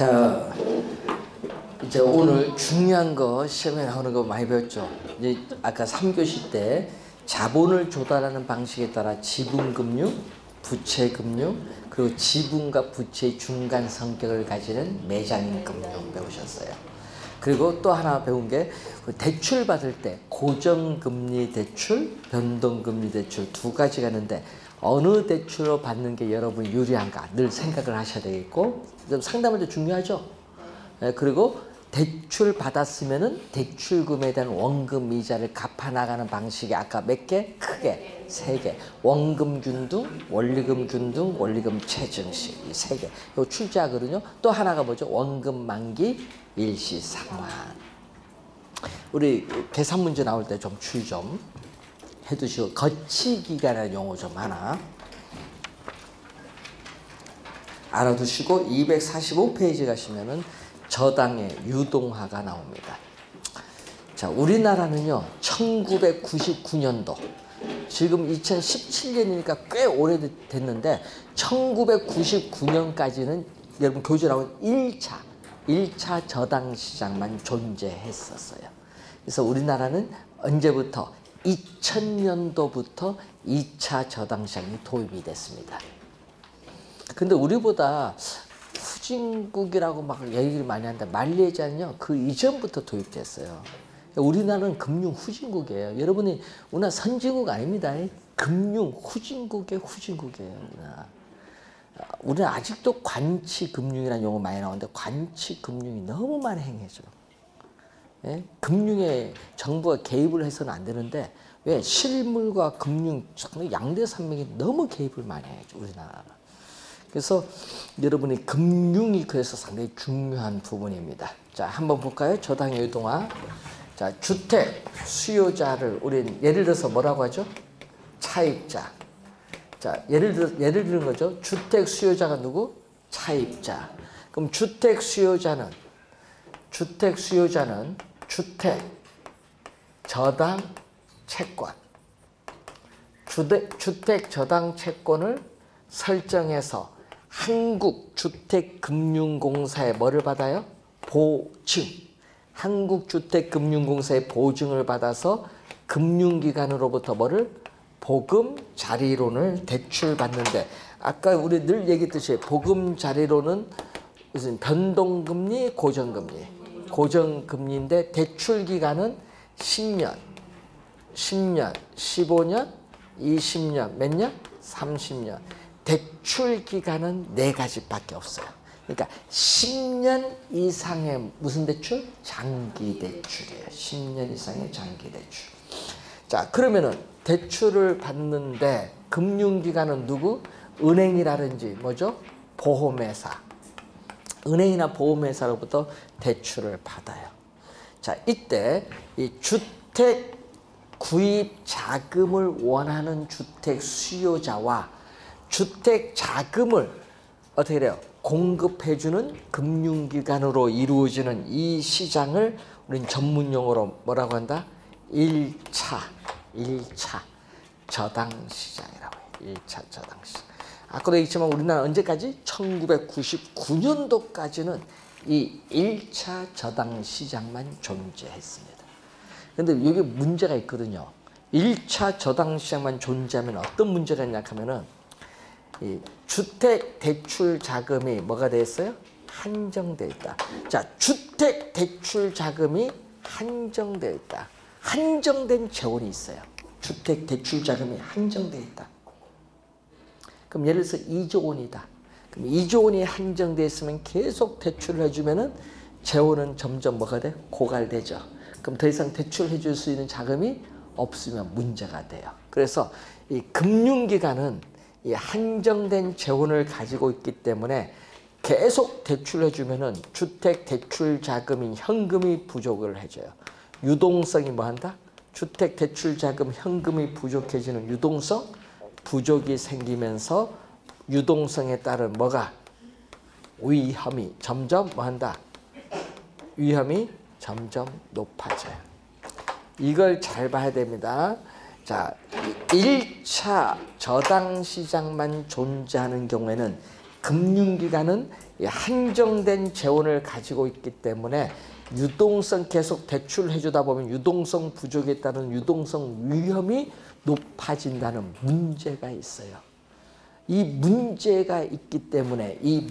자, 이제 오늘 중요한 거 시험에 나오는 거 많이 배웠죠. 이제 아까 3교시 때 자본을 조달하는 방식에 따라 지분금융, 부채금융, 그리고 지분과 부채의 중간 성격을 가지는 매장금융 배우셨어요. 그리고 또 하나 배운 게 대출 받을 때 고정금리 대출, 변동금리 대출 두 가지가 있는데 어느 대출로 받는 게 여러분 유리한가 늘 생각을 하셔야 되겠고, 상담할 때 중요하죠. 그리고 대출 받았으면은 대출금에 대한 원금 이자를 갚아 나가는 방식이 아까 몇 개? 크게 3개. 원금 균등, 원리금 균등, 원리금 체증식 이 3개. 요 출제하거든요. 또 하나가 뭐죠? 원금 만기 일시 상환. 우리 계산 문제 나올 때 좀 주의 좀 해두시고, 거치기간이라는 용어 좀 하나 알아두시고 245페이지 가시면은 저당의 유동화가 나옵니다. 자, 우리나라는요 1999년도 지금 2017년이니까 꽤 오래됐는데 1999년까지는 여러분 교재 나온 1차 저당 시장만 존재했었어요. 그래서 우리나라는 언제부터 2000년도부터 2차 저당 시장이 도입이 됐습니다. 근데 우리보다 후진국이라고 막 얘기를 많이 하는데 말레이시아는요 그 이전부터 도입됐어요. 우리나라는 금융 후진국이에요. 여러분이 우리나라 선진국 아닙니다. 금융 후진국의 후진국이에요. 우리는 아직도 관치금융이라는 용어 많이 나오는데 관치금융이 너무 많이 행해져. 예? 금융에 정부가 개입을 해서는 안 되는데 왜 실물과 금융 양대 산맥이 너무 개입을 많이 해요. 우리나라는. 그래서 여러분이 금융이 그래서 상당히 중요한 부분입니다. 자, 한번 볼까요? 저당의 유동화. 자, 주택 수요자를 우리는 예를 들어서 뭐라고 하죠? 차입자. 자, 예를 들은 거죠. 주택 수요자가 누구? 차입자. 그럼 주택 수요자는 주택 저당 채권. 주택 저당 채권을 설정해서 한국주택금융공사에 뭐를 받아요? 보증. 한국주택금융공사의 보증을 받아서 금융기관으로부터 뭐를? 보금자리론을 대출받는데, 아까 우리 늘 얘기했듯이 보금자리론은 무슨 변동금리, 고정금리. 고정금리인데 대출기간은 10년, 15년, 20년, 몇 년? 30년. 대출 기간은 4가지밖에 없어요. 그러니까 10년 이상의 무슨 대출? 장기 대출이에요. 10년 이상의 장기 대출. 자, 그러면은 대출을 받는데 금융기관은 누구? 은행이라든지 뭐죠? 보험회사. 은행이나 보험회사로부터 대출을 받아요. 자, 이때 이 주택 구입 자금을 원하는 주택 수요자와 주택 자금을 어떻게 돼요? 공급해주는 금융기관으로 이루어지는 이 시장을 우리는 전문용어로 뭐라고 한다? 1차 저당 시장이라고 해요. 1차 저당 시장. 아까도 얘기했지만 우리나라 언제까지? 1999년도까지는 이 1차 저당 시장만 존재했습니다. 근데 여기 문제가 있거든요. 1차 저당 시장만 존재하면 어떤 문제가 있냐 하면은 이 주택 대출 자금이 뭐가 됐어요? 한정되어 있다. 자, 주택 대출 자금이 한정되어 있다. 한정된 재원이 있어요. 주택 대출 자금이 한정되어 있다. 그럼 예를 들어서 2조 원이다. 그럼 2조 원이 한정되어 있으면 계속 대출을 해주면은 재원은 점점 뭐가 돼? 고갈되죠. 그럼 더 이상 대출해 줄 수 있는 자금이 없으면 문제가 돼요. 그래서 이 금융기관은 이 한정된 재원을 가지고 있기 때문에 계속 대출해 주면은 주택 대출 자금인 현금이 부족을 해줘요. 유동성이 뭐 한다? 주택 대출 자금 현금이 부족해지는 유동성 부족이 생기면서 유동성에 따른 뭐가? 위험이 점점 뭐 한다? 위험이 점점 높아져요. 이걸 잘 봐야 됩니다. 자, 1차 저당 시장만 존재하는 경우에는 금융기관은 한정된 재원을 가지고 있기 때문에 유동성 계속 대출해 주다 보면 유동성 부족에 따른 유동성 위험이 높아진다는 문제가 있어요. 이 문제가 있기 때문에 이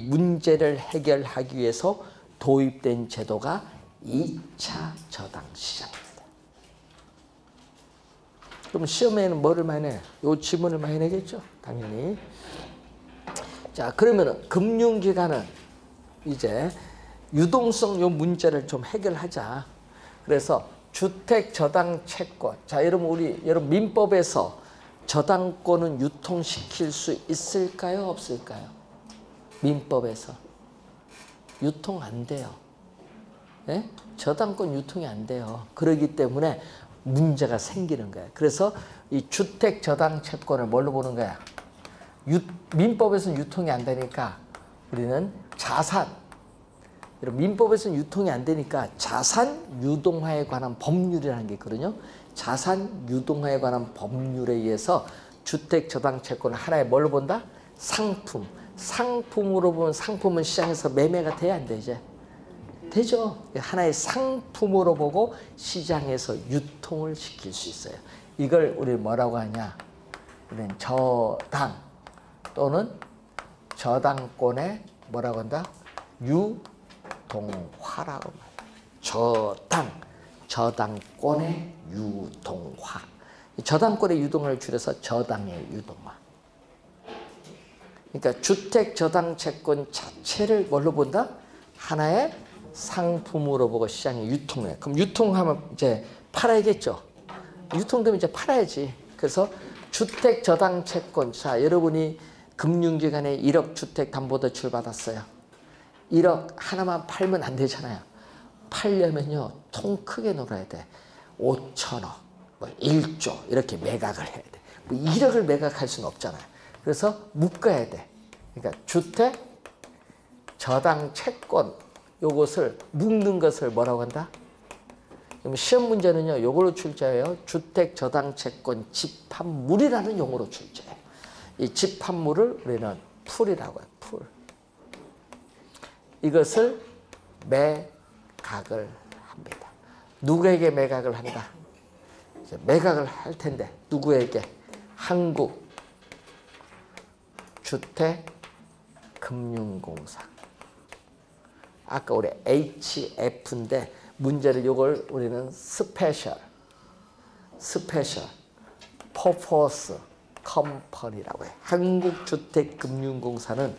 문제를 해결하기 위해서 도입된 제도가 2차 저당 시장입니다. 그럼 시험에는 뭐를 많이 내? 요 지문을 많이 내겠죠? 당연히. 자, 그러면은 금융기관은 이제 유동성 요 문제를 좀 해결하자. 그래서 주택 저당 채권. 자, 여러분 민법에서 저당권은 유통시킬 수 있을까요? 없을까요? 민법에서 유통 안 돼요. 예? 저당권 유통이 안 돼요. 그렇기 때문에 문제가 생기는 거예요. 그래서 이 주택 저당 채권을 뭘로 보는 거야? 민법에서는 유통이 안 되니까 우리는 자산, 민법에서는 유통이 안 되니까 자산 유동화에 관한 법률이라는 게 있거든요. 자산 유동화에 관한 법률에 의해서 주택 저당 채권을 하나의 뭘로 본다? 상품. 상품으로 보면 상품은 시장에서 매매가 돼야 안 돼, 이제? 되죠. 하나의 상품으로 보고 시장에서 유통을 시킬 수 있어요. 이걸 우리 뭐라고 하냐? 우리는 저당 또는 저당권의 뭐라고 한다? 유동화라고 말해요. 저당권의 유동화. 저당권의 유동화를 줄여서 저당의 유동화. 그러니까 주택 저당 채권 자체를 뭘로 본다? 하나의 상품으로 보고 시장에 유통해. 그럼 유통하면 이제 팔아야겠죠. 유통되면 이제 팔아야지. 그래서 주택 저당 채권. 자, 여러분이 금융기관에 1억 주택 담보대출 받았어요. 1억 하나만 팔면 안 되잖아요. 팔려면요, 통 크게 놀아야 돼. 5천억, 뭐 1조 이렇게 매각을 해야 돼. 뭐 1억을 매각할 수는 없잖아요. 그래서 묶어야 돼. 그러니까 주택 저당 채권 요것을 묶는 것을 뭐라고 한다? 그럼 시험 문제는요, 요걸로 출제해요. 주택 저당 채권 집합물이라는 용어로 출제해요. 이 집합물을 우리는 풀이라고 해요. 풀. 이것을 매각을 합니다. 누구에게 매각을 한다? 이제 매각을 할 텐데 누구에게? 한국주택금융공사. 아까 우리 HF인데 문제를 요걸 우리는 스페셜 퍼포스 컴퍼니라고 해요. 한국주택금융공사는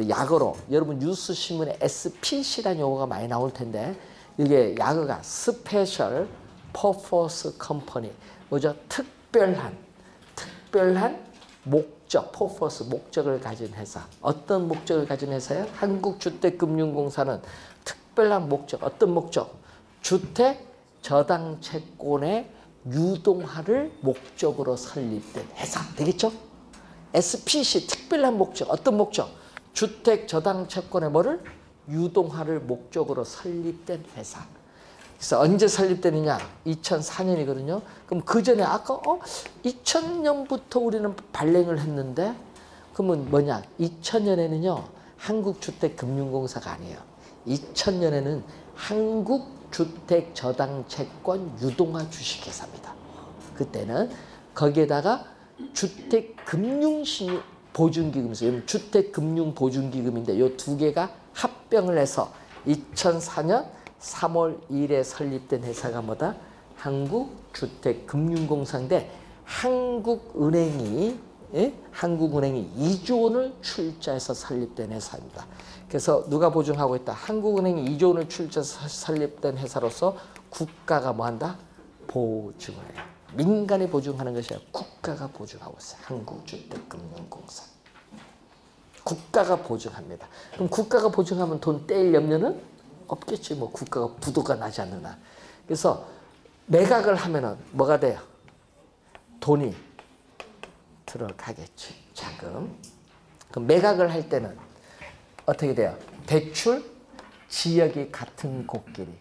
약어로 여러분 뉴스신문에 SPC라는 용어가 많이 나올 텐데 이게 약어가 스페셜 퍼포스 컴퍼니. 뭐죠? 특별한 목적, 퍼포스 목적을 가진 회사. 어떤 목적을 가진 회사예요? 한국주택금융공사는 특별한 목적. 어떤 목적? 주택 저당 채권의 유동화를 목적으로 설립된 회사. 되겠죠? SPC 특별한 목적. 어떤 목적? 주택 저당 채권의 뭐를? 유동화를 목적으로 설립된 회사. 그래서 언제 설립되느냐? 2004년이거든요. 그럼 그 전에 아까 2000년부터 우리는 발행을 했는데 그러면 뭐냐? 2000년에는요. 한국주택금융공사가 아니에요. 2000년에는 한국주택저당채권 유동화 주식회사입니다. 그때는 거기에다가 주택금융보증기금에서 주택금융보증기금인데 이 두 개가 합병을 해서 2004년 3월 2일에 설립된 회사가 뭐다? 한국주택금융공사인데 한국은행이 2조 원을 출자해서 설립된 회사입니다. 그래서 누가 보증하고 있다? 한국은행이 2조 원을 출자해서 설립된 회사로서 국가가 뭐한다? 보증을 해요. 민간이 보증하는 것이 아니라 국가가 보증하고 있어요. 한국주택금융공사. 국가가 보증합니다. 그럼 국가가 보증하면 돈 떼일 염려는 없겠지. 뭐 국가가 부도가 나지 않는 한. 그래서 매각을 하면은 뭐가 돼요? 돈이 들어가겠지. 자금. 그럼 매각을 할 때는 어떻게 돼요? 대출 지역이 같은 곳끼리